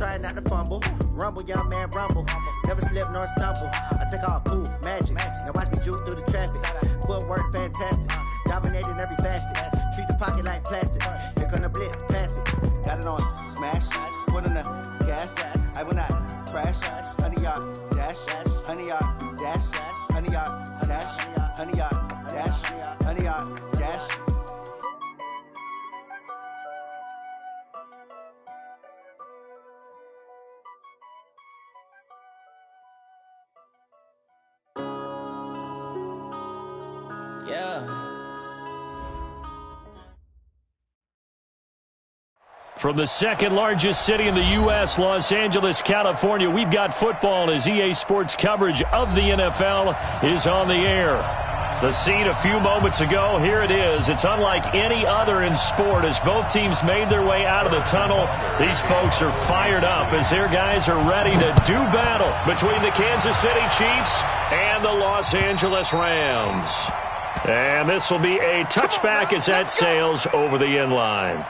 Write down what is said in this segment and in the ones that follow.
trying not to fumble. Rumble, young man, rumble. Never slip nor stumble. I take off, poof, magic. Now watch me juke through the traffic. Footwork fantastic. Dominating every facet. Treat the pocket like plastic. Here come the blitz, pass it. Got it on smash. Put on the gas. I will not crash. 100-yard dash. 100-yard dash. 100-yard dash. 100-yard dash. 100-yard dash. From the second largest city in the U.S., Los Angeles, California, we've got football as EA Sports coverage of the NFL is on the air. The scene a few moments ago, here it is. It's unlike any other in sport as both teams made their way out of the tunnel. These folks are fired up as their guys are ready to do battle between the Kansas City Chiefs and the Los Angeles Rams. And this will be a touchback as that sails over the end line.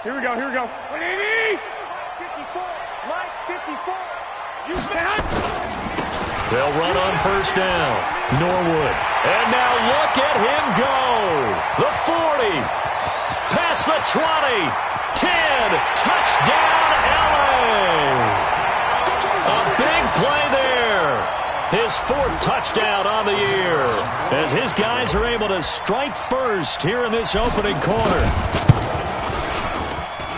Here we go, here we go. 180! 54, Mike, 54. You stand. They'll run on first down. Norwood. And now look at him go. The 40. Past the 20. 10. Touchdown, LA. A big play there. His fourth touchdown on the year. As his guys are able to strike first here in this opening quarter.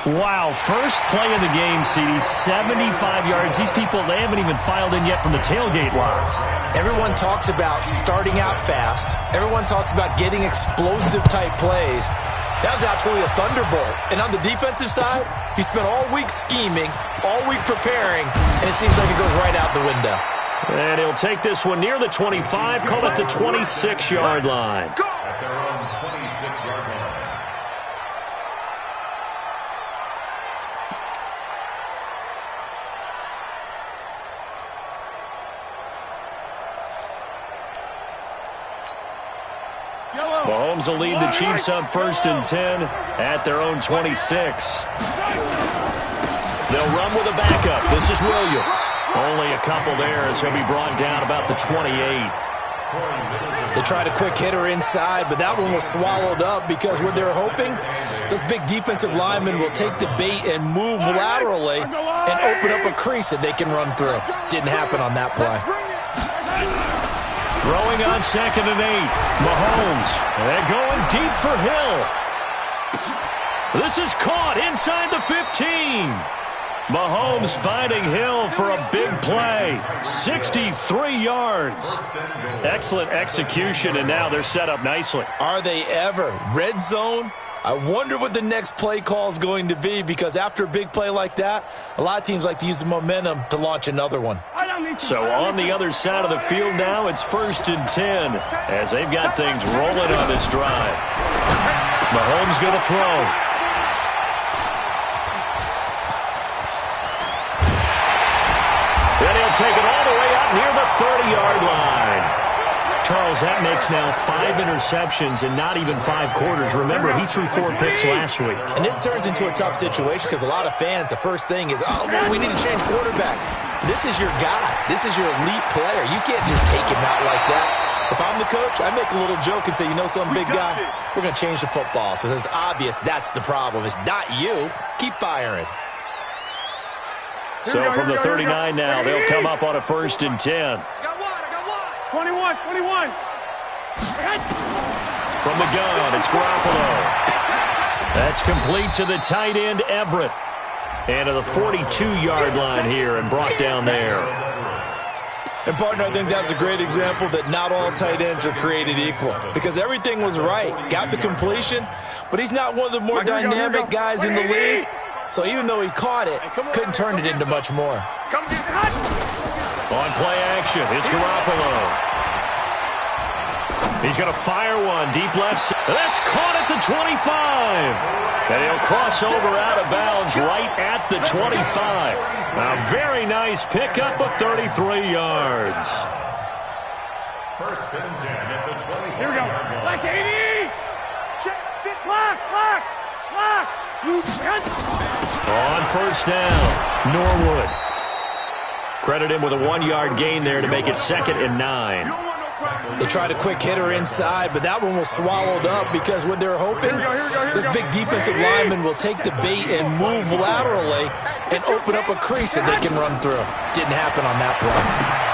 Wow, first play of the game, CD, 75 yards. These people, they haven't even filed in yet from the tailgate lots. Everyone talks about starting out fast. Everyone talks about getting explosive-type plays. That was absolutely a thunderbolt. And on the defensive side, he spent all week scheming, all week preparing, and it seems like it goes right out the window. And he'll take this one near the 25, call it the 26-yard line. At their own 26-yard line. Mahomes will lead the Chiefs up 1st and 10 at their own 26. They'll run with a backup. This is Williams. Only a couple there as he'll be brought down about the 28. They tried a quick hitter inside, but that one was swallowed up because what they're hoping, those big defensive linemen will take the bait and move laterally and open up a crease that they can run through. Didn't happen on that play. Throwing on 2nd and 8. Mahomes. And going deep for Hill. This is caught inside the 15. Mahomes finding Hill for a big play. 63 yards. Excellent execution, and now they're set up nicely. Are they ever? Red zone? I wonder what the next play call is going to be, because after a big play like that, a lot of teams like to use the momentum to launch another one. So on the other side of the field now, it's 1st and 10 as they've got things rolling on this drive. Mahomes going to throw. Then he'll take it all the way up near the 30-yard line. Charles, that makes now 5 interceptions and not even 5 quarters. Remember, he threw 4 picks last week. And this turns into a tough situation because a lot of fans, the first thing is, oh, well, we need to change quarterbacks. This is your guy. This is your elite player. You can't just take him out like that. If I'm the coach, I make a little joke and say, you know some big guy, we're going to change the football. So it's obvious that's the problem. It's not you. Keep firing. So from the 39 now, they'll come up on a 1st and 10. 21. From the gun, it's Garoppolo. That's complete to the tight end, Everett. And to the 42-yard line here and brought down there. And, partner, I think that's a great example that not all tight ends are created equal. Because everything was right. Got the completion, but he's not one of the more dynamic guys in the league. So even though he caught it, couldn't turn it into much more. On play action, it's Garoppolo. He's going to fire one deep left. That's caught at the 25. And he'll cross over out of bounds right at the 25. A very nice pickup of 33 yards. 1st and 10 at the 20. Here we go. Like 80. Check. Clock. On first down, Norwood. Credit him with a 1-yard gain there to make it 2nd and 9. They tried a quick hitter inside, but that one was swallowed up because what they're hoping, this big defensive lineman will take the bait and move laterally and open up a crease that they can run through. Didn't happen on that play.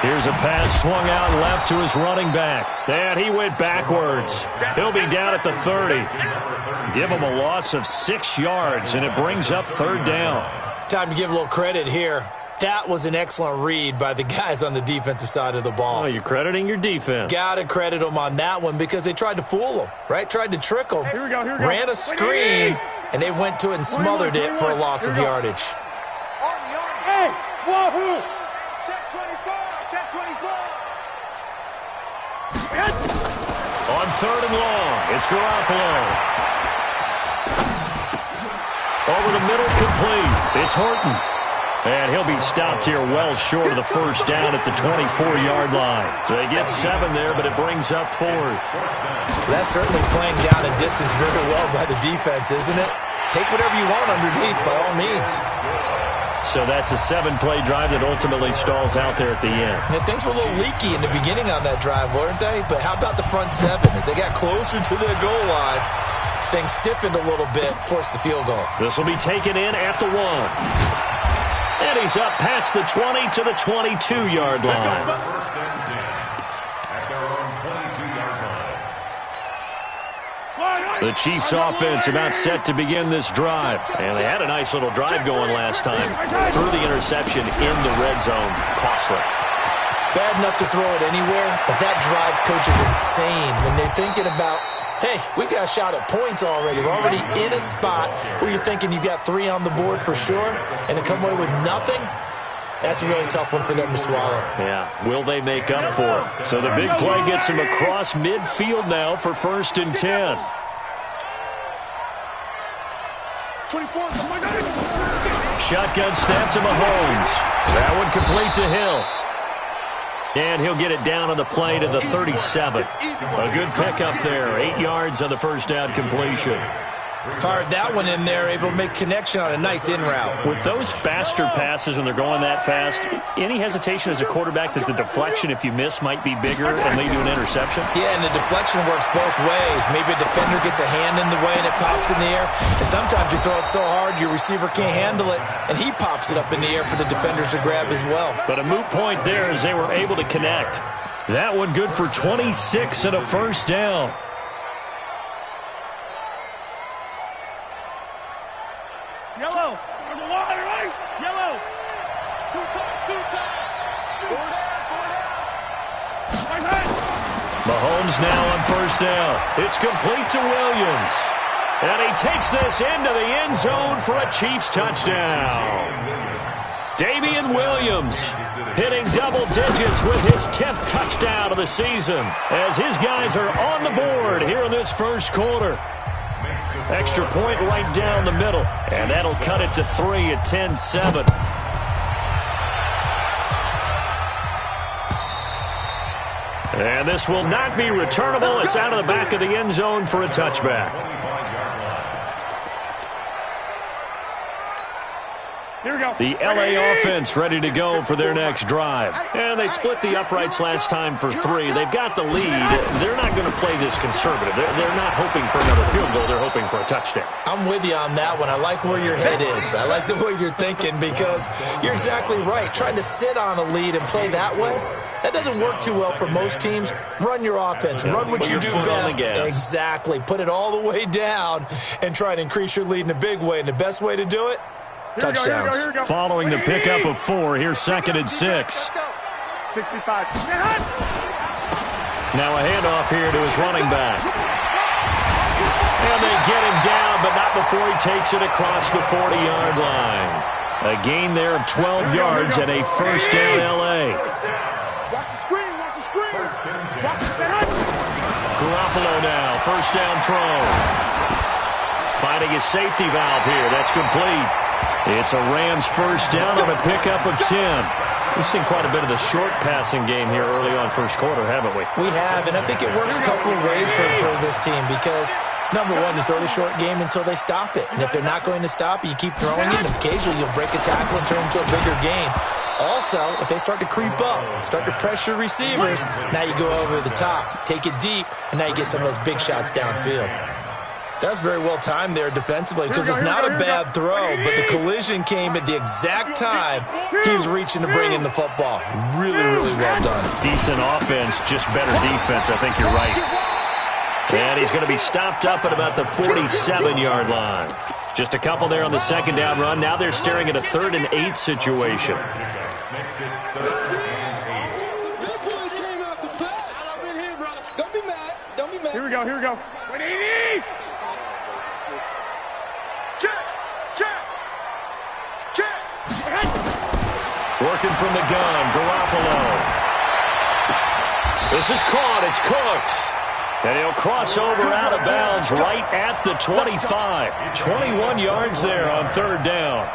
Here's a pass swung out left to his running back. And he went backwards. He'll be down at the 30. Give him a loss of 6 yards, and it brings up 3rd down. Time to give a little credit here. That was an excellent read by the guys on the defensive side of the ball. Oh, you're crediting your defense. Got to credit them on that one because they tried to fool them, right? Tried to trick them. Here we go. Ran a screen, and they went to it and smothered it for a loss of yardage. Hey, wahoo! Check 24. On 3rd and long, it's Garoppolo. Over the middle, complete. It's Horton. And he'll be stopped here well short of the first down at the 24-yard line. They get 7 there, but it brings up 4th. That's certainly playing down a distance very well by the defense, isn't it? Take whatever you want underneath, by all means. So that's a 7-play drive that ultimately stalls out there at the end. And things were a little leaky in the beginning on that drive, weren't they? But how about the front 7? As they got closer to the goal line, things stiffened a little bit, forced the field goal. This will be taken in at the 1. And he's up past the 20 to the 22-yard line. The Chiefs' offense about set to begin this drive. And they had a nice little drive going last time. Threw the interception in the red zone. Costly. Bad enough to throw it anywhere, but that drives coaches insane when they're thinking about, hey, we got a shot at points already. We're already in a spot where you're thinking you got 3 on the board for sure, and to come away with nothing, that's a really tough one for them to swallow. Yeah, will they make up for it? So the big play gets him across midfield now for 1st and 10. 24. Shotgun snap to Mahomes. That one complete to Hill. And he'll get it down on the play to the 37. A good pickup there. 8 yards on the first down completion. Fired that one in there, able to make connection on a nice in route. With those faster passes when they're going that fast, any hesitation as a quarterback that the deflection, if you miss, might be bigger and lead to an interception? Yeah, and the deflection works both ways. Maybe a defender gets a hand in the way and it pops in the air. And sometimes you throw it so hard your receiver can't handle it, and he pops it up in the air for the defenders to grab as well. But a moot point there as they were able to connect. That one good for 26 and a first down. Yellow. There's a wide right. Yellow. Two times. Mahomes now on first down. It's complete to Williams. And he takes this into the end zone for a Chiefs touchdown. Damian Williams hitting double digits with his 10th touchdown of the season as his guys are on the board here in this first quarter. Extra point right down the middle, and that'll cut it to 3 at 10-7. And this will not be returnable. It's out of the back of the end zone for a touchback. Here we go. The LA offense ready to go for their next drive. And they split the uprights last time for 3. They've got the lead. They're not going to play this conservative. They're not hoping for another field goal. They're hoping for a touchdown. I'm with you on that one. I like where your head is. I like the way you're thinking because you're exactly right. Trying to sit on a lead and play that way, that doesn't work too well for most teams. Run your offense. Run what you do best. Exactly. Put it all the way down and try to increase your lead in a big way. And the best way to do it, touchdowns. Here we go. Following the pickup of 4, here's 2nd and 6. 65. Now a handoff here to his running back. And they get him down, but not before he takes it across the 40-yard line. A gain there of 12 yards and a first down L.A. Watch the screen. Garoppolo now, first down throw. Finding his safety valve here. That's complete. It's a Rams first down on a pickup of 10. We've seen quite a bit of the short passing game here early on first quarter, haven't we? We have, and I think it works a couple of ways for this team because, number one, you throw the short game until they stop it. And if they're not going to stop it, you keep throwing it, and occasionally you'll break a tackle and turn it into a bigger game. Also, if they start to creep up, start to pressure receivers, now you go over the top, take it deep, and now you get some of those big shots downfield. That's very well timed there defensively because it's not a bad throw, but the collision came at the exact time he was reaching to bring in the football. Really, really well done. Decent offense, just better defense. I think you're right. And he's going to be stopped up at about the 47-yard line. Just a couple there on the second down run. Now they're staring at a 3rd and 8 situation. Makes it 3rd and 8. Here we go, here we go. 180! Working from the gun, Garoppolo. This is caught. It's Cooks. And he'll cross over out of bounds right at the 25. 21 yards there on 3rd down.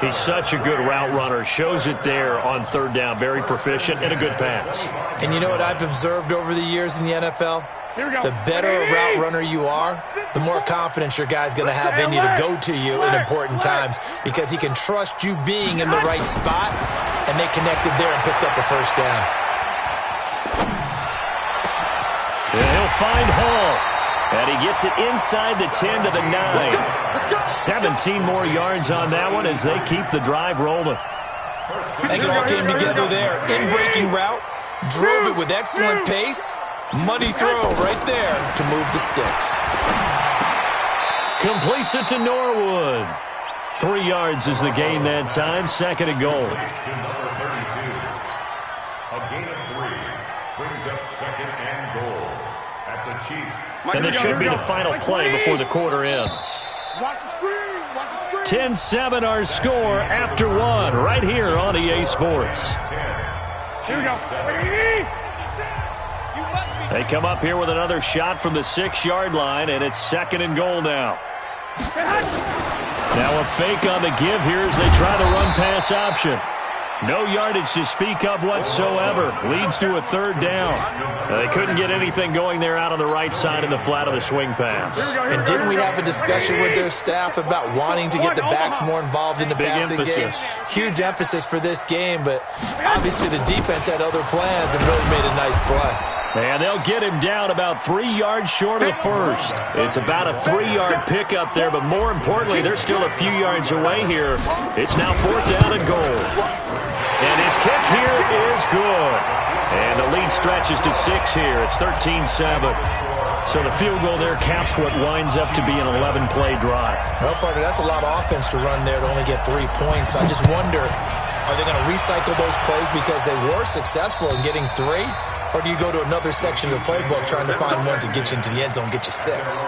He's such a good route runner. Shows it there on 3rd down. Very proficient and a good pass. And you know what I've observed over the years in the NFL? The better a route runner you are, the more confidence your guy's going to have in you to go to you in important times because he can trust you being in the right spot, and they connected there and picked up a 1st down. And he'll find Hall. And he gets it inside the 10 to the 9. 17 more yards on that one as they keep the drive rolling. I think it all came together there. In-breaking route, drove it with excellent pace. Money throw right there to move the sticks. Completes it to Norwood. 3 yards is the gain that time. 2nd and goal. To number 32. A gain of 3 brings up 2nd and goal at the Chiefs. And this should be the final play before the quarter ends. Watch the screen, watch the screen. 10-7 our score after 1 right here on EA Sports. Here we go. 180! They come up here with another shot from the 6-yard line, and it's 2nd and goal now. Now a fake on the give here as they try the run-pass option. No yardage to speak of whatsoever. Leads to a 3rd down. They couldn't get anything going there out on the right side in the flat of the swing pass. And didn't we have a discussion with their staff about wanting to get the backs more involved in the passing game? Huge emphasis for this game, but obviously the defense had other plans and really made a nice play. And they'll get him down about 3 yards short of the first. It's about a 3-yard pickup there, but more importantly, they're still a few yards away here. It's now 4th down and goal. And his kick here is good. And the lead stretches to 6 here. It's 13-7. So the field goal there caps what winds up to be an 11-play drive. Well, partner, that's a lot of offense to run there to only get 3 points. So I just wonder, are they going to recycle those plays because they were successful in getting 3? Or do you go to another section of the playbook trying to find ones that get you into the end zone, get you 6?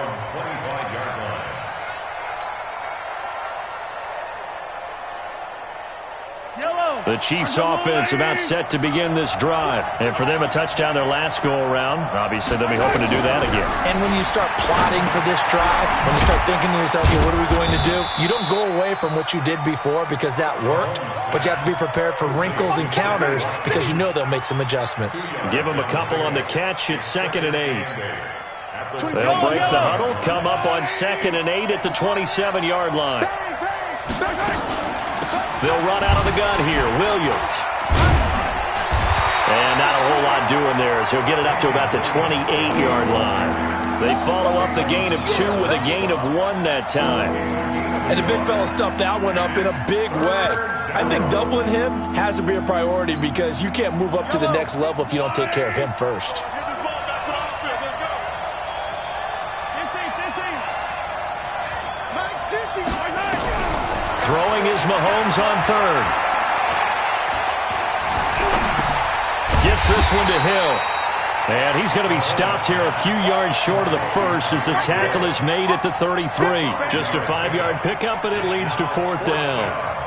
The Chiefs offense about set to begin this drive. And for them, a touchdown their last go-around. Obviously, they'll be hoping to do that again. And when you start plotting for this drive, when you start thinking to yourself, okay, what are we going to do? You don't go away from what you did before because that worked, but you have to be prepared for wrinkles and counters because you know they'll make some adjustments. Give them a couple on the catch. It's 2nd and 8. They'll break the huddle, come up on 2nd and 8 at the 27-yard line. They'll run out of the gun here. Williams. And not a whole lot doing there as he'll get it up to about the 28-yard line. They follow up the gain of 2 with a gain of 1 that time. And the big fella stuffed that one up in a big way. I think doubling him has to be a priority because you can't move up to the next level if you don't take care of him first. Throwing is Mahomes on 3rd. Gets this one to Hill. And he's going to be stopped here a few yards short of the first as the tackle is made at the 33. Just a 5-yard pickup, and it leads to 4th down.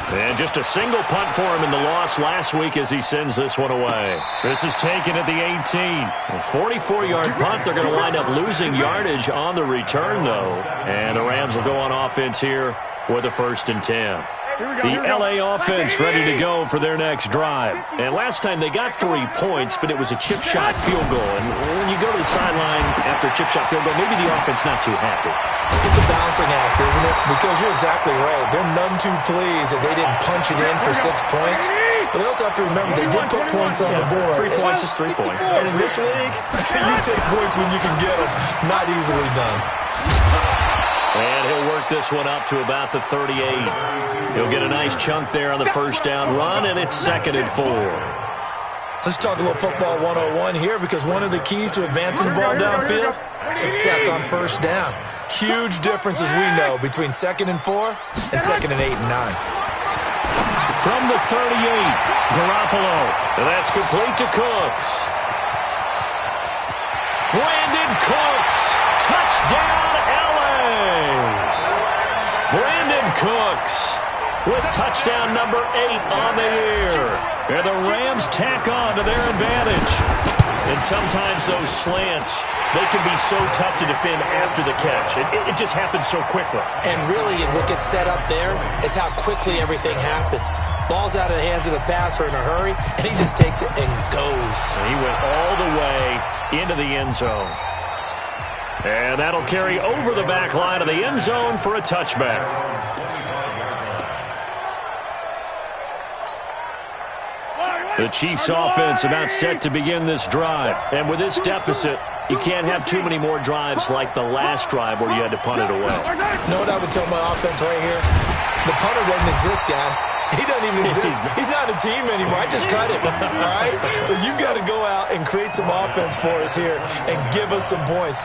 And just a single punt for him in the loss last week as he sends this one away. This is taken at the 18. A 44-yard punt. They're going to wind up losing yardage on the return, though. And the Rams will go on offense here with a 1st and 10. The LA offense ready to go for their next drive. And last time they got 3 points, but it was a chip shot field goal. And when you go to the sideline after a chip shot field goal, maybe the offense not too happy. It's a balancing act, isn't it? Because you're exactly right. They're none too pleased that they didn't punch it in for 6 points. But they also have to remember they did put points on the board. 3 points is 3 points. And in this league, you take points when you can get them. Not easily done. And he'll work this one up to about the 38. He'll get a nice chunk there on the first down run, and it's 2nd and 4. Let's talk a little football 101 here, because one of the keys to advancing the ball downfield, success on first down. Huge difference, as we know, between 2nd and 4 and 2nd and 8 and 9. From the 38, Garoppolo. And that's complete to Cooks. Brandon Cooks. Touchdown, LA. Brandon Cooks with touchdown number 8 on the year. And the Rams tack on to their advantage. And sometimes those slants, they can be so tough to defend after the catch. It just happens so quickly. And really, what gets set up there is how quickly everything happens. Ball's out of the hands of the passer in a hurry, and he just takes it and goes. And he went all the way into the end zone. And that'll carry over the back line of the end zone for a touchback. The Chiefs offense about set to begin this drive. And with this deficit, you can't have too many more drives like the last drive where you had to punt it away. You know what I would tell my offense right here? The punter doesn't exist, guys. He doesn't even exist. He's not a team anymore. I just cut him, all right? So you've got to go out and create some offense for us here and give us some points.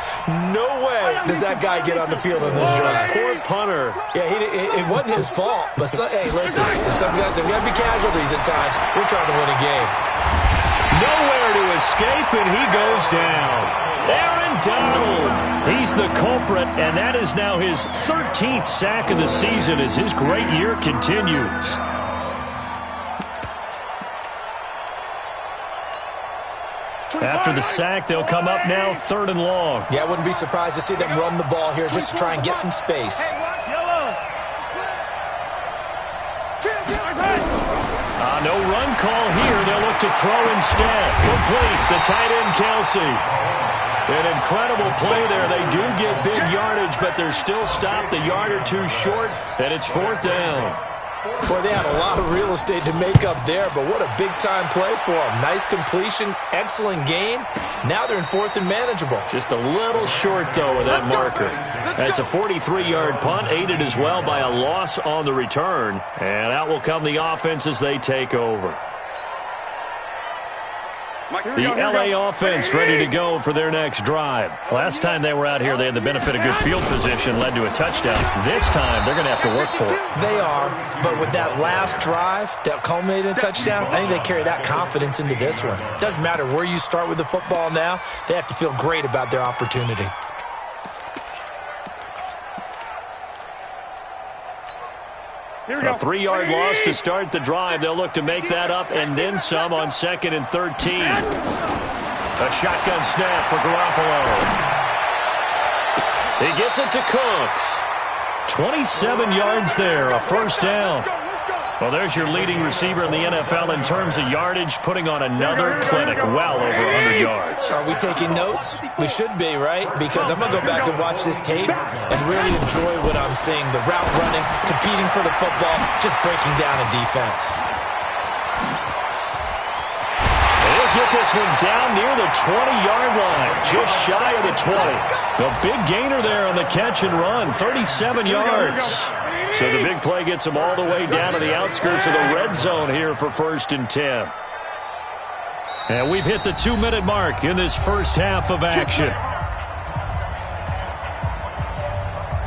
No way does that guy get on the field on this drive. Poor punter. Yeah, it wasn't his fault. But, hey, listen, there's got to be casualties at times. We're trying to win a game. Nowhere to escape, and he goes down. Aaron Donald, he's the culprit, and that is now his 13th sack of the season as his great year continues. After the sack, they'll come up now 3rd and long. Yeah, I wouldn't be surprised to see them run the ball here just to try and get some space. No run call here. They'll look to throw instead. Complete. The tight end, Kelsey. An incredible play there. They do get big yardage, but they're still stopped a yard or two short, and it's 4th down. Boy, they had a lot of real estate to make up there, but what a big-time play for them. Nice completion, excellent game. Now they're in 4th and manageable. Just a little short, though, with that marker. That's a 43-yard punt, aided as well by a loss on the return. And out will come the offense as they take over. The LA offense ready to go for their next drive. Last time they were out here, they had the benefit of good field position, led to a touchdown. This time, they're going to have to work for it. They are, but with that last drive that culminated in a touchdown, I think they carry that confidence into this one. Doesn't matter where you start with the football now, they have to feel great about their opportunity. A 3-yard loss to start the drive. They'll look to make that up and then some on 2nd and 13. A shotgun snap for Garoppolo. He gets it to Cooks. 27 yards there, a 1st down. Well, there's your leading receiver in the NFL in terms of yardage, putting on another clinic, well over 100 yards. Are we taking notes? We should be, right? Because I'm going to go back and watch this tape and really enjoy what I'm seeing. The route running, competing for the football, just breaking down a defense. They'll get this one down near the 20-yard line, just shy of the 20. A big gainer there on the catch and run, 37 yards. So the big play gets them all the way down to the outskirts of the red zone here for 1st and 10. And we've hit the 2-minute mark in this first half of action.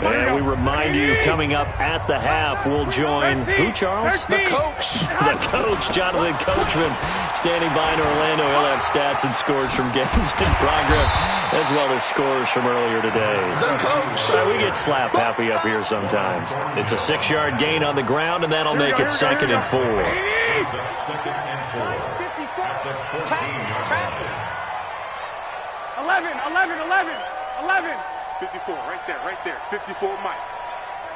And we remind you, coming up at the half, we'll join who, Charles? The coach. The coach, Jonathan Coachman, standing by in Orlando. He'll have stats and scores from games in progress, as well as scores from earlier today. The coach. We get slap happy up here sometimes. It's a 6-yard gain on the ground, and that'll make it 2nd and 4. 2nd and 4. At the 14-yard line. 11. 54, right there. 54, Mike.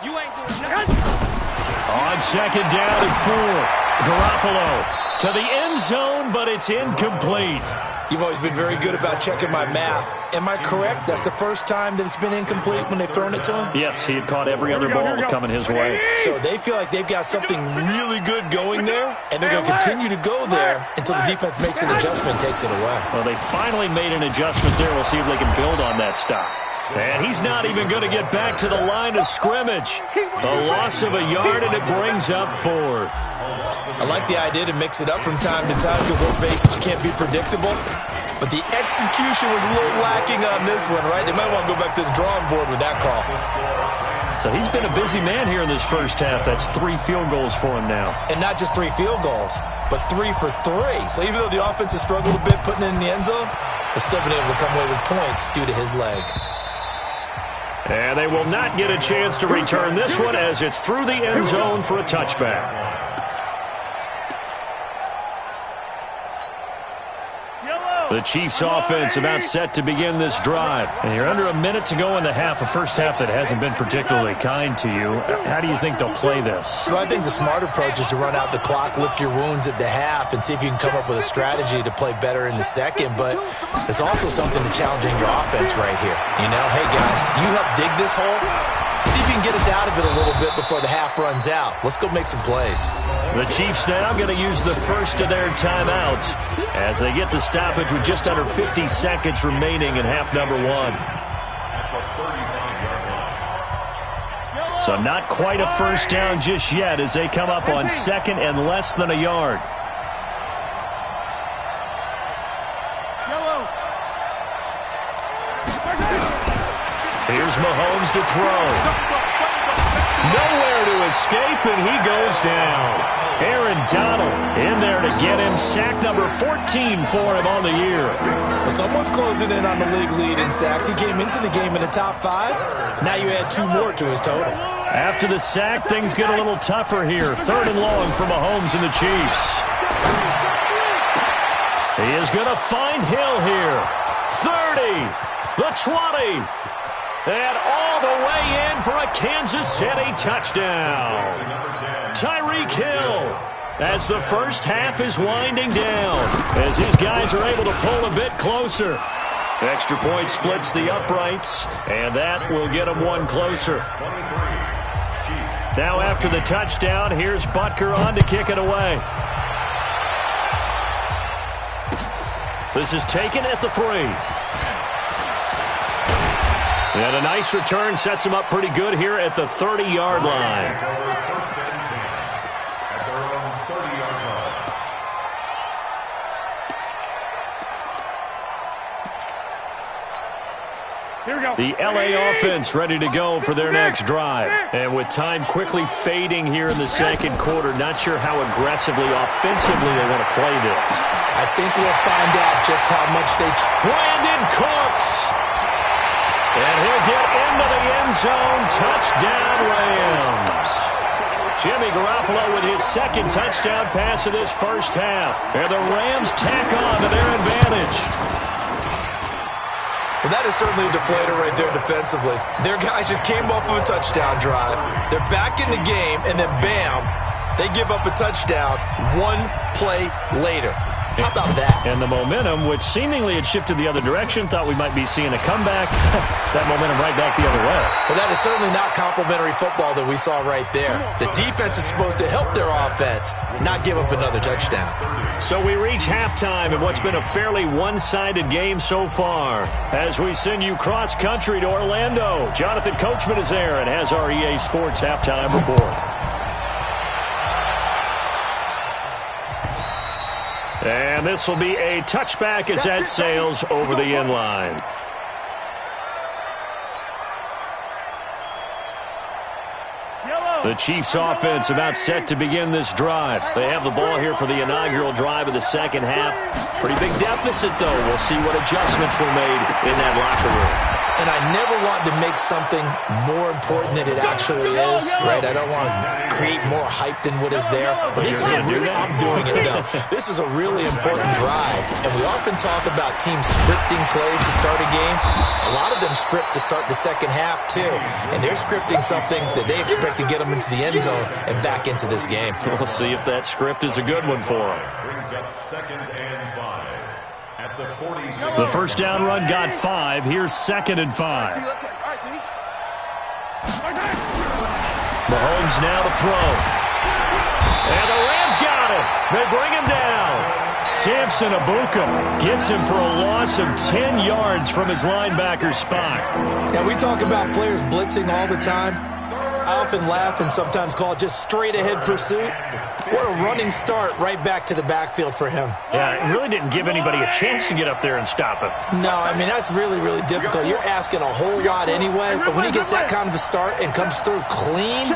You ain't doing nothing. On second down and 4, Garoppolo to the end zone, but it's incomplete. You've always been very good about checking my math. Am I correct? That's the first time that it's been incomplete when they've thrown it to him? Yes, he had caught every other ball coming his way. So they feel like they've got something really good going there, and they're going to continue to go there until the defense makes an adjustment and takes it away. Well, they finally made an adjustment there. We'll see if they can build on that stop. And he's not even going to get back to the line of scrimmage. A loss of a yard, and it brings up 4th. I like the idea to mix it up from time to time because, let's face it, you can't be predictable. But the execution was a little lacking on this one, right? They might want to go back to the drawing board with that call. So he's been a busy man here in this first half. That's 3 field goals for him now. And not just 3 field goals, but 3 for 3. So even though the offense has struggled a bit putting it in the end zone, they've still been able to come away with points due to his leg. And they will not get a chance to return this one as it's through the end zone for a touchback. The Chiefs offense about set to begin this drive. And you're under a minute to go in the half, a first half that hasn't been particularly kind to you. How do you think they'll play this? Well, I think the smart approach is to run out the clock, lick your wounds at the half, and see if you can come up with a strategy to play better in the second. But there's also something to challenging your offense right here. You know, hey, guys, you help dig this hole. See if you can get us out of it a little bit before the half runs out. Let's go make some plays. The Chiefs now going to use the first of their timeouts as they get the stoppage with just under 50 seconds remaining in half number 1. So not quite a first down just yet as they come up on second and less than a yard. Here's Mahomes to throw. Nowhere to escape, and he goes down. Aaron Donald in there to get him. Sack number 14 for him on the year. Well, someone's closing in on the league lead in sacks. He came into the game in the top 5. Now you add 2 more to his total. After the sack, things get a little tougher here. 3rd and long for Mahomes and the Chiefs. He is going to find Hill here. 30, the 20. And all the way in for a Kansas City touchdown. Tyreek Hill as the first half is winding down as his guys are able to pull a bit closer. Extra point splits the uprights, and that will get them 1 closer. Now after the touchdown, here's Butker on to kick it away. This is taken at the 3. And a nice return sets him up pretty good here at the 30-yard line. The LA offense ready to go for their next drive. And with time quickly fading here in the second quarter, not sure how aggressively, offensively they want to play this. I think we'll find out just how much they... Brandon Cooks! And he'll get into the end zone. Touchdown, Rams. Jimmy Garoppolo with his second touchdown pass of this first half. And the Rams tack on to their advantage. Well, that is certainly a deflator right there defensively. Their guys just came off of a touchdown drive. They're back in the game, and then bam, they give up a touchdown 1 play later. How about that? And the momentum, which seemingly had shifted the other direction, thought we might be seeing a comeback. That momentum right back the other way. Well, that is certainly not complimentary football that we saw right there. The defense is supposed to help their offense, not give up another touchdown. So we reach halftime in what's been a fairly one-sided game so far. As we send you cross-country to Orlando, Jonathan Coachman is there and has our EA Sports halftime report. And this will be a touchback as that sails over the end line. The Chiefs offense about set to begin this drive. They have the ball here for the inaugural drive of the second half. Pretty big deficit, though. We'll see what adjustments were made in that locker room. And I never want to make something more important than it actually is, right? I don't want to create more hype than what is there. But this is I'm doing it, though. This is a really important drive. And we often talk about teams scripting plays to start a game. A lot of them script to start the second half, too. And they're scripting something that they expect to get them come into the end zone and back into this game. We'll see if that script is a good one for him. Brings up 2nd and 5 at the 46. The first down run got 5. Here's 2nd and 5. Mahomes now to throw. And the Rams got it. They bring him down. Samson Abuka gets him for a loss of 10 yards from his linebacker spot. Now, we talk about players blitzing all the time. I often laugh and sometimes call it just straight-ahead pursuit. What a running start right back to the backfield for him. Yeah, it really didn't give anybody a chance to get up there and stop him. No, I mean, that's really, really difficult. You're asking a whole lot anyway, but when he gets that kind of a start and comes through clean,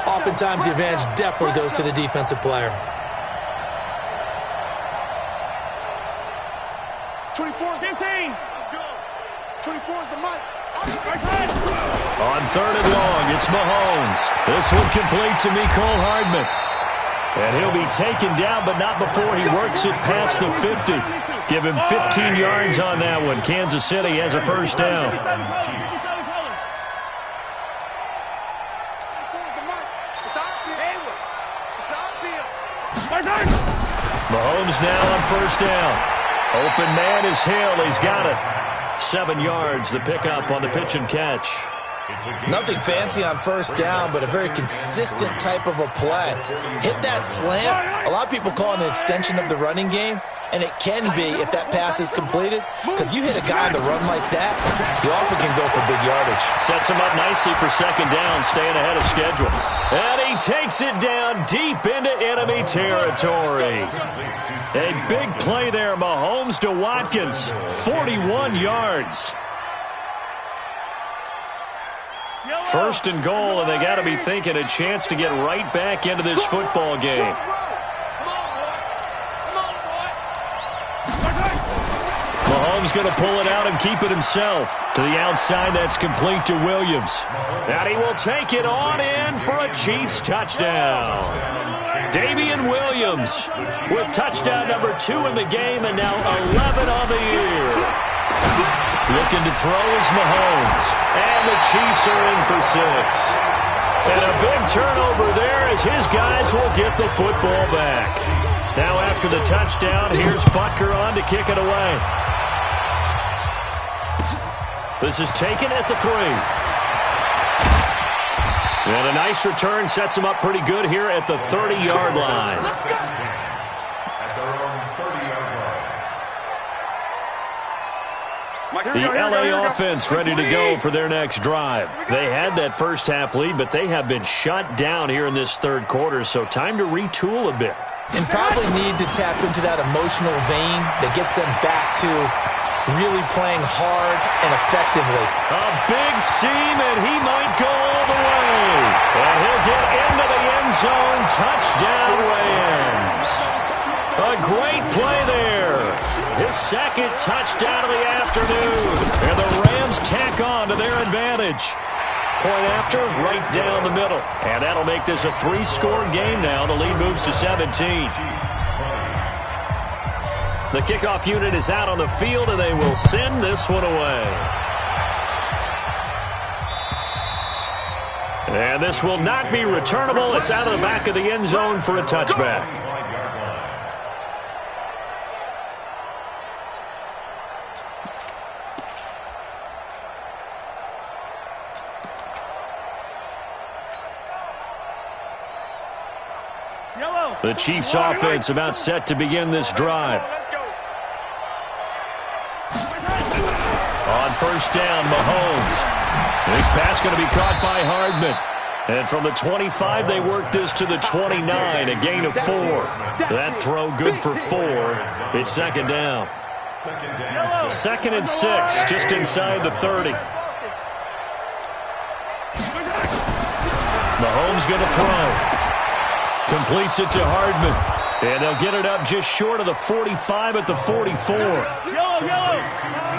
oftentimes the advantage definitely goes to the defensive player. 24 is 15. Let's go. 24 is the mic. On 3rd and long, it's Mahomes. This one complete to Mecole Hardman. And he'll be taken down, but not before he works it past the 50. Give him 15 yards on that one. Kansas City has a first down. Mahomes now on first down. Open man is Hill. He's got it. 7 yards, the pickup on the pitch and catch. Nothing fancy on first down, but a very consistent type of a play. Hit that slant. A lot of people call it an extension of the running game, and it can be if that pass is completed, because you hit a guy on the run like that, you often can go for big yardage. Sets him up nicely for second down, staying ahead of schedule. And he takes it down deep into enemy territory. A big play there, Mahomes to Watkins, 41 yards. First and goal, and they got to be thinking a chance to get right back into this football game. Mahomes going to pull it out and keep it himself. To the outside, that's complete to Williams. And he will take it on in for a Chiefs touchdown. Damian Williams with touchdown number 2 in the game, and now 11 on the year. Looking to throw is Mahomes. And the Chiefs are in for 6. And a big turnover there as his guys will get the football back. Now after the touchdown, here's Butker on to kick it away. This is taken at the 3. And a nice return sets him up pretty good here at the 30-yard line. The LA offense ready to go for their next drive. They had that first half lead, but they have been shut down here in this third quarter, so time to retool a bit. And probably need to tap into that emotional vein that gets them back to really playing hard and effectively. A big seam, and he might go all the way. And he'll get into the end zone. Touchdown, Rams. A great play there. His second touchdown of the afternoon. And the Rams tack on to their advantage. Point after, right down the middle. And that'll make this a 3-score game now. The lead moves to 17. The kickoff unit is out on the field, and they will send this one away. And this will not be returnable. It's out of the back of the end zone for a touchback. The Chiefs offense about set to begin this drive. On first down, Mahomes. This pass going to be caught by Hardman. And from the 25, they work this to the 29, a gain of 4. That throw good for 4. It's second down. 2nd and 6, just inside the 30. Mahomes going to throw. Completes it to Hardman. And they'll get it up just short of the 45 at the 44.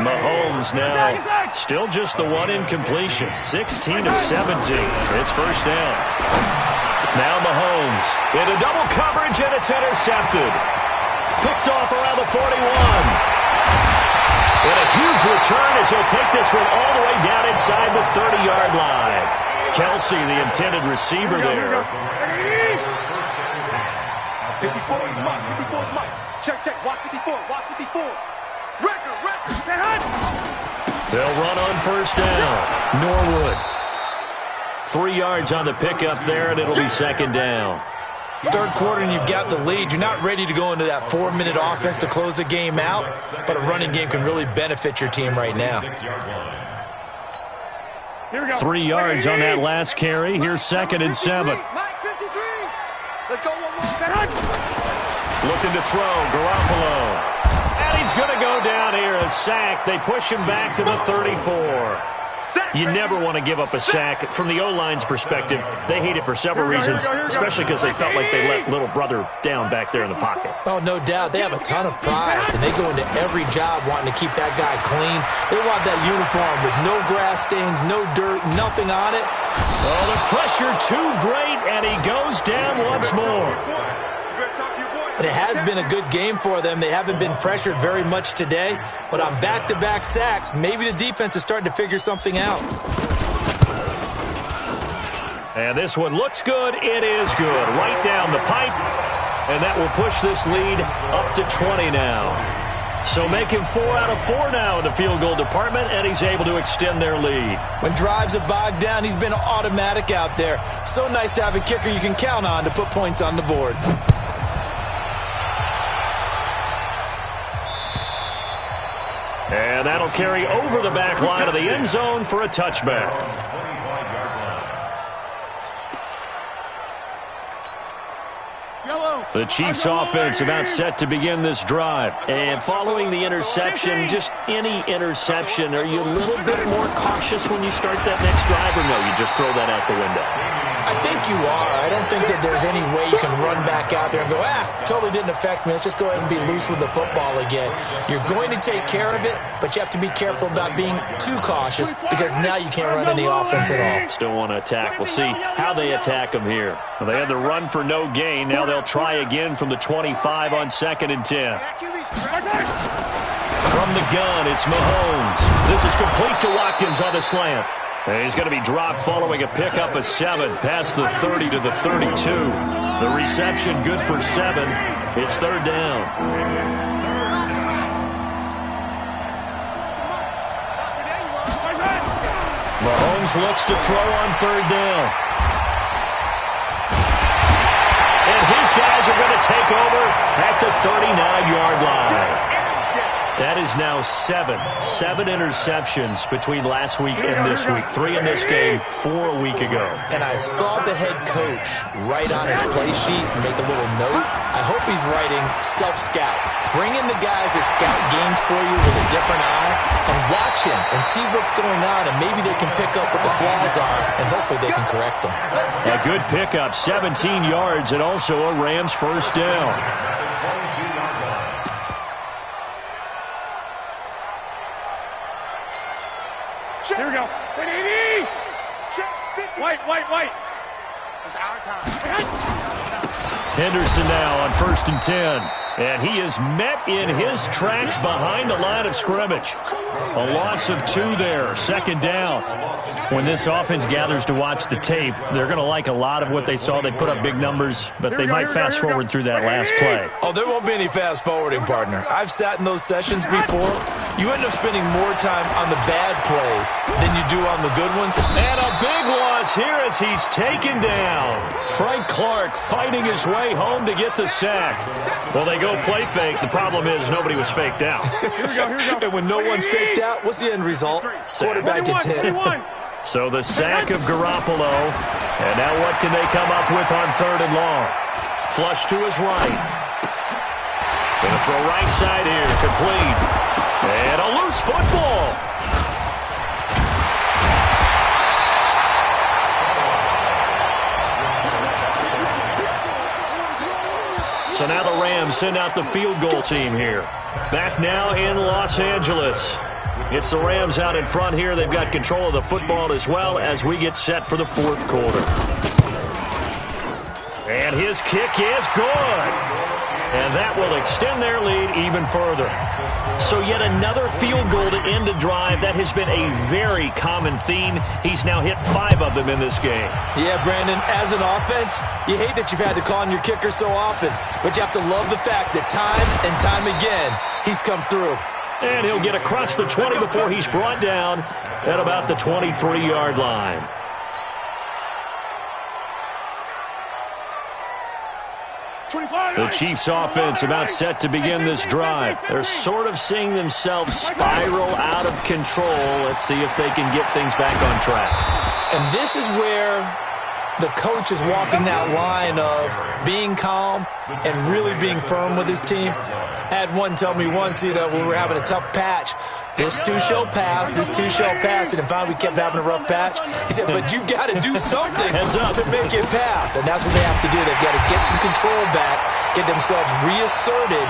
Mahomes now still just the one incompletion. 16 of 17. It's first down. Now Mahomes into double coverage, and it's intercepted. Picked off around the 41. And a huge return as he'll take this one all the way down inside the 30-yard line. Kelsey, the intended receiver there. 54 is Mike. 54 is Mike. Check. Watch 54. Watch 54. Record. They'll run on first down. Norwood. 3 yards on the pickup there, and it'll be second down. Third quarter and you've got the lead. You're not ready to go into that 4-minute offense to close the game out, but a running game can really benefit your team right now. 3 yards on that last carry. Here's 2nd and 7. Mike 53. Let's go one more. Looking to throw, Garoppolo. And he's going to go down here, a sack. They push him back to the 34. You never want to give up a sack. From the O-line's perspective, they hate it for several reasons, especially because they felt like they let little brother down back there in the pocket. Oh, no doubt. They have a ton of pride, and they go into every job wanting to keep that guy clean. They want that uniform with no grass stains, no dirt, nothing on it. Oh, the pressure too great, and he goes down once more. But it has been a good game for them. They haven't been pressured very much today. But on back-to-back sacks, maybe the defense is starting to figure something out. And this one looks good. It is good. Right down the pipe. And that will push this lead up to 20 now. So making 4 out of 4 now in the field goal department, and he's able to extend their lead. When drives have bogged down, he's been automatic out there. So nice to have a kicker you can count on to put points on the board. And that'll carry over the back line of the end zone for a touchback. The Chiefs offense about set to begin this drive. And following the interception, just any interception, are you a little bit more cautious when you start that next drive, or no, you just throw that out the window? I think you are. I don't think that there's any way you can run back out there and go, totally didn't affect me. Let's just go ahead and be loose with the football again. You're going to take care of it, but you have to be careful about being too cautious because now you can't run any offense at all. Still want to attack. We'll see how they attack them here. Well, they had the run for no gain. Now they'll try again from the 25 on 2nd and 10. From the gun, it's Mahomes. This is complete to Watkins on the slant. And he's going to be dropped following a pickup of 7 past the 30 to the 32. The reception good for 7. It's 3rd down. Mahomes looks to throw on 3rd down. And his guys are going to take over at the 39-yard line. That is now 7 interceptions between last week and this week. 3 in this game, 4 a week ago. And I saw the head coach write on his play sheet and make a little note. I hope he's writing self-scout. Bring in the guys that scout games for you with a different eye and watch him and see what's going on, and maybe they can pick up what the flaws are, and hopefully they can correct them. A good pickup, 17 yards, and also a Rams first down. Here we go. White. It's our time. Henderson now on 1st and 10. And he is met in his tracks behind the line of scrimmage. A loss of 2 there, 2nd down. When this offense gathers to watch the tape, they're going to like a lot of what they saw. They put up big numbers, but they might fast forward through that last play. Oh, there won't be any fast forwarding, partner. I've sat in those sessions before. You end up spending more time on the bad plays than you do on the good ones. And a big loss here as he's taken down. Frank Clark fighting his way home to get the sack. Well, they go play fake. The problem is nobody was faked out. Here we go. And when no one's faked out, what's the end result? Quarterback gets hit. So the sack of Garoppolo. And now what can they come up with on 3rd and long? Flush to his right. Going to throw right side here. Complete. And a loose football. So now the Rams send out the field goal team here. Back now in Los Angeles. It's the Rams out in front here. They've got control of the football as well as we get set for the 4th quarter. And his kick is good. And that will extend their lead even further. So yet another field goal to end a drive. That has been a very common theme. He's now hit 5 of them in this game. Yeah, Brandon, as an offense, you hate that you've had to call on your kicker so often, but you have to love the fact that time and time again, he's come through. And he'll get across the 20 before he's brought down at about the 23-yard line. The Chiefs offense about set to begin this drive. They're sort of seeing themselves spiral out of control. Let's see if they can get things back on track. And this is where the coach is walking that line of being calm and really being firm with his team. I had one tell me once, when we were having a tough patch, this too shall pass, this too shall pass, and finally we kept having a rough patch. He said, but you've got to do something to make it pass, and that's what they have to do. They've got to get some control back, get themselves reasserted,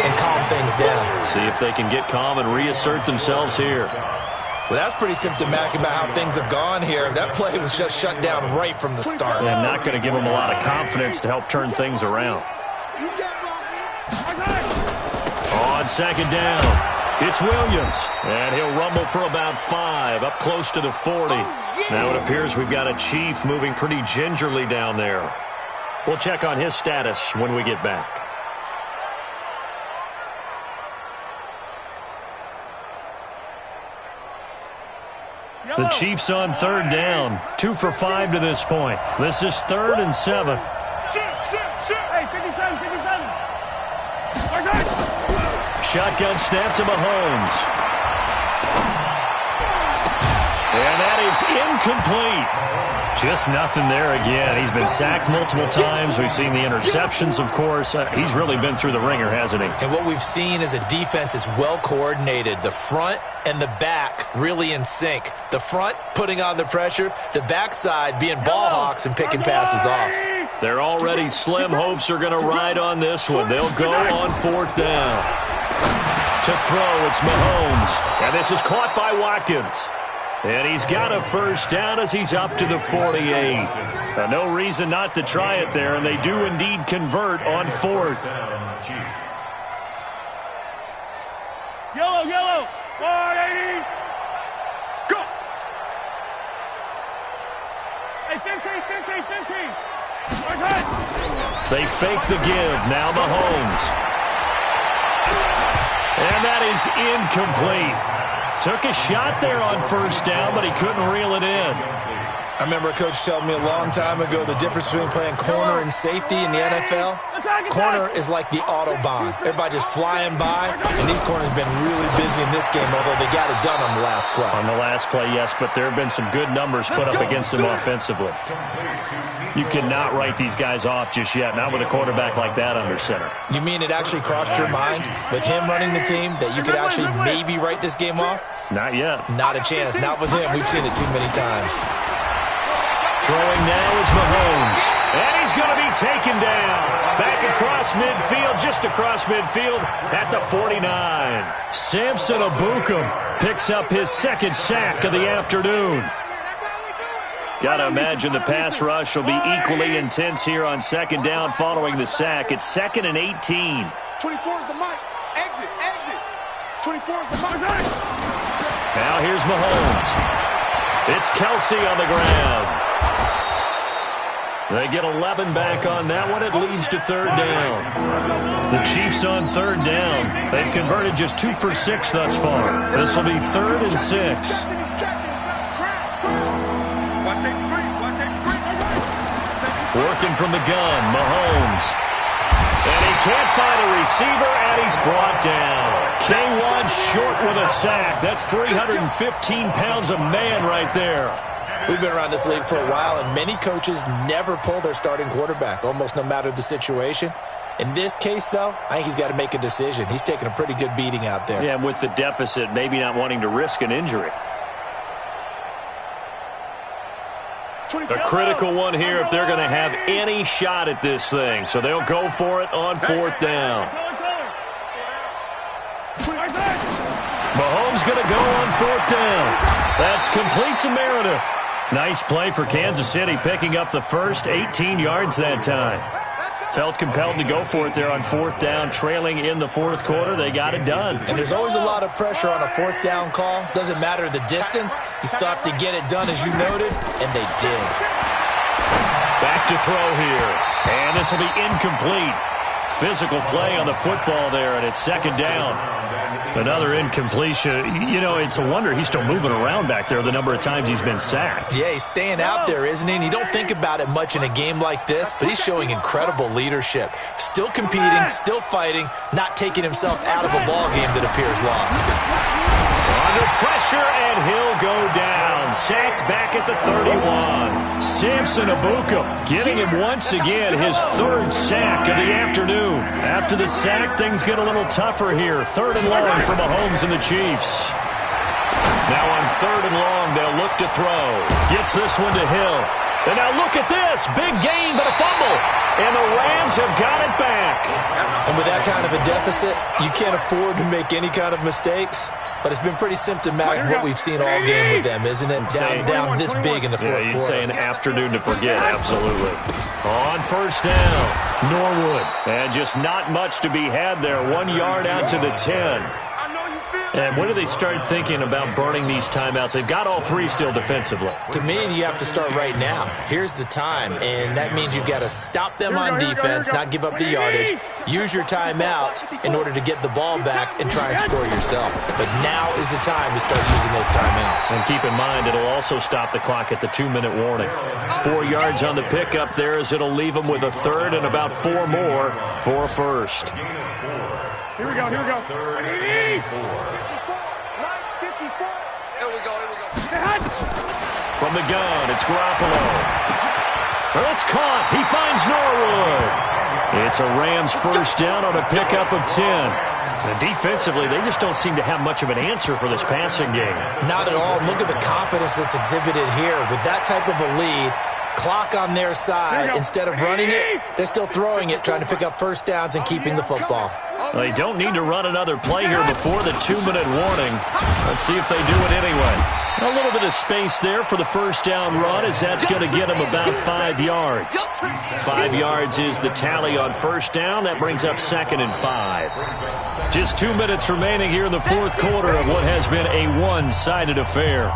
and calm things down. See if they can get calm and reassert themselves here. Well, that's pretty symptomatic about how things have gone here. That play was just shut down right from the start. And not going to give them a lot of confidence to help turn things around. On second down, it's Williams, and he'll rumble for about 5, up close to the 40. Now it appears we've got a Chief moving pretty gingerly down there. We'll check on his status when we get back. The Chiefs on third down, 2 for 5 to this point. This is 3rd and 7. Shotgun snap to Mahomes. And that is incomplete. Just nothing there again. He's been sacked multiple times. We've seen the interceptions, of course. He's really been through the ringer, hasn't he? And what we've seen is a defense that's well coordinated. The front and the back really in sync. The front putting on the pressure. The backside being ball hawks and picking passes off. Their already slim hopes are going to ride on this one. They'll go on 4th down. To throw, it's Mahomes. And this is caught by Watkins. And he's got a first down as he's up to the 48. No reason not to try it there, and they do indeed convert on 4th. Yellow, 480. Go. Hey, 15. They fake the give. Now Mahomes. And that is incomplete. Took a shot there on first down, but he couldn't reel it in. I remember a coach telling me a long time ago the difference between playing corner and safety in the NFL. Corner is like the Autobahn. Everybody just flying by, and these corners have been really busy in this game, although they got it done on the last play. On the last play, yes, but there have been some good numbers put up against them offensively. You cannot write these guys off just yet, not with a quarterback like that under center. You mean it actually crossed your mind with him running the team that you could actually maybe write this game off? Not yet. Not a chance. Not with him. We've seen it too many times. Throwing now is Mahomes. And he's going to be taken down. Back across midfield, just across midfield at the 49. Samson Ebukam picks up his 2nd sack of the afternoon. Got to imagine the pass rush will be equally intense here on 2nd down following the sack. It's 2nd and 18. 24 is the mic. Exit. 24 is the mic. Now here's Mahomes. It's Kelsey on the ground. They get 11 back on that one. It leads to 3rd down. The Chiefs on 3rd down. They've converted just 2 for 6 thus far. This will be 3rd and 6. Working from the gun, Mahomes. And he can't find a receiver, and he's brought down. K1 short with a sack. That's 315 pounds of man right there. We've been around this league for a while, and many coaches never pull their starting quarterback, almost no matter the situation. In this case, though, I think he's got to make a decision. He's taking a pretty good beating out there. Yeah, and with the deficit, maybe not wanting to risk an injury. A critical one here if they're going to have any shot at this thing. So they'll go for it on 4th down. Mahomes going to go on 4th down. That's complete to Meredith. Nice play for Kansas City, picking up the first 18 yards that time. felt compelled to go for it there on fourth down, trailing in the fourth quarter. They got it done. And there's always a lot of pressure on a fourth down call. Doesn't matter the distance. You still have to get it done, as you noted, and they did. Back to throw here. And this will be incomplete. Physical play on the football there, and it's second down. Another incompletion. You know, it's a wonder he's still moving around back there the number of times he's been sacked. Yeah, he's staying out there, isn't he? And you don't think about it much in a game like this, but he's showing incredible leadership. Still competing, still fighting, not taking himself out of a ball game that appears lost. Under pressure, and he'll go down. Sacked back at the 31. Samson Abuka getting him once again his third sack of the afternoon. After the sack, things get a little tougher here. Third and long for Mahomes and the Chiefs. Now on third and long, they'll look to throw. Gets this one to Hill. And now look at this. Big gain, but a fumble. And the Rams have got it back. And with that kind of a deficit, you can't afford to make any kind of mistakes. But it's been pretty symptomatic of what we've seen all game with them, isn't it? Down this big in the fourth quarter. You'd say an afternoon to forget, absolutely. On first down, Norwood. And just not much to be had there. 1 yard out to the 10. And when do they start thinking about burning these timeouts? They've got all three still defensively. To me, you have to start right now. Here's the time, and that means you've got to stop them on defense, not give up the yardage, use your timeouts in order to get the ball back and try and score yourself. But now is the time to start using those timeouts. And keep in mind, it'll also stop the clock at the 2-minute warning. 4 yards on the pickup there as it'll leave them with a third and about 4 more for a first. Here we go. From the gun, it's Garoppolo. It's caught. He finds Norwood. It's a Rams first down on a pickup of 10. And defensively, they just don't seem to have much of an answer for this passing game. Not at all. Look at the confidence that's exhibited here. With that type of a lead, clock on their side, instead of running it, they're still throwing it, trying to pick up first downs and keeping the football. They don't need to run another play here before the 2-minute warning. Let's see if they do it anyway. A little bit of space there for the first down run, as that's going to get them about 5 yards. 5 yards is the tally on first down. That brings up 2nd and 5. Just 2 minutes remaining here in the fourth quarter of what has been a one-sided affair.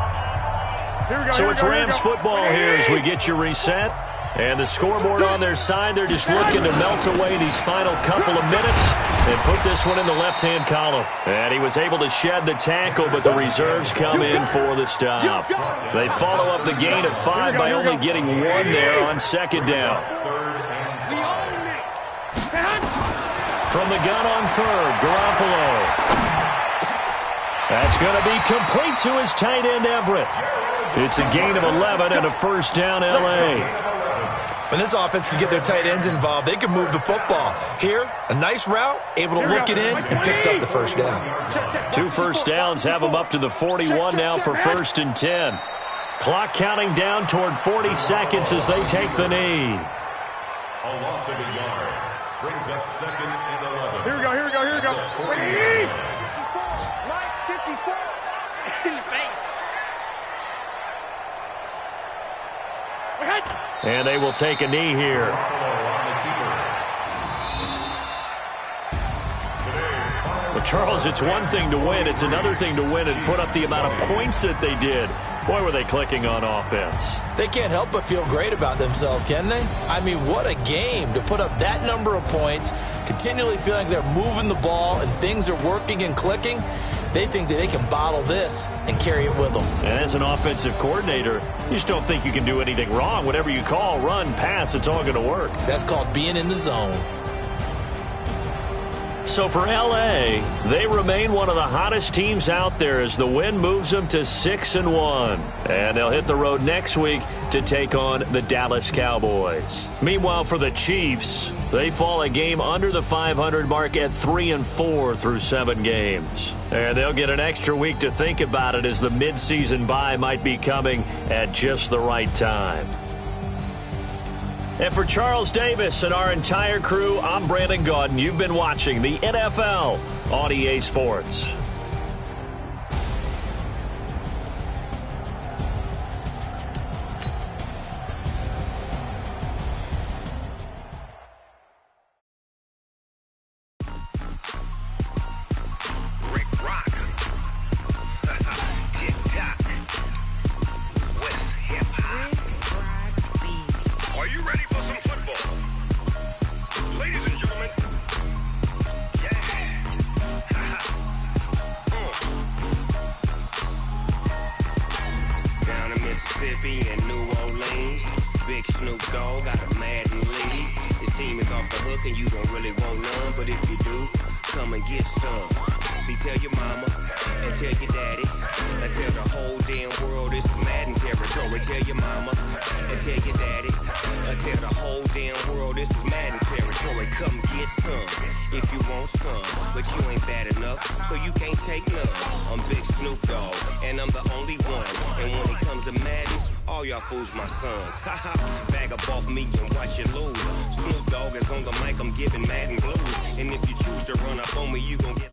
So it's Rams football here as we get you reset. And the scoreboard on their side, they're just looking to melt away these final couple of minutes and put this one in the left-hand column. And he was able to shed the tackle, but the reserves come in for the stop. They follow up the gain of 5 by only getting 1 there on second down. From the gun on third, Garoppolo. That's going to be complete to his tight end, Everett. It's a gain of 11 and a first down, L.A. When this offense can get their tight ends involved, they can move the football. Here, a nice route, able to look it in, and picks up the first down. 2 first downs have them up to the 41 now for 1st and 10. Clock counting down toward 40 seconds as they take the knee. A loss of a yard brings up 2nd and 11. Here we go. Ready? Line 54. In the face. And they will take a knee here. But Charles, it's one thing to win. It's another thing to win and put up the amount of points that they did. Boy, were they clicking on offense. They can't help but feel great about themselves, can they? I mean, what a game to put up that number of points, continually feeling they're moving the ball and things are working and clicking. They think that they can bottle this and carry it with them. And as an offensive coordinator, you just don't think you can do anything wrong. Whatever you call, run, pass, it's all going to work. That's called being in the zone. So for L.A., they remain one of the hottest teams out there as the win moves them to 6-1. And they'll hit the road next week to take on the Dallas Cowboys. Meanwhile, for the Chiefs, they fall a game under the 500 mark at 3-4 through 7 games. And they'll get an extra week to think about it as the midseason bye might be coming at just the right time. And for Charles Davis and our entire crew, I'm Brandon Gaudin. You've been watching the NFL on EA Sports. Mississippi and New Orleans. Big Snoop Dogg got a Madden lead. His team is off the hook and you don't really want none, but if you do, come and get some. See, tell your mama and tell your daddy and tell the whole damn world this is Madden territory. Tell your mama and tell your daddy and tell the whole damn world this is Madden territory. Come get some if you want some, but you ain't bad enough, so you can't take none. I'm Big Snoop Dogg, and I'm the only one. And when it comes to Madden, all y'all fools my sons. Haha, bag up off me and watch you lose. Snoop Dogg is on the mic, I'm giving Madden blues. And if you choose to run up on me, you gon' get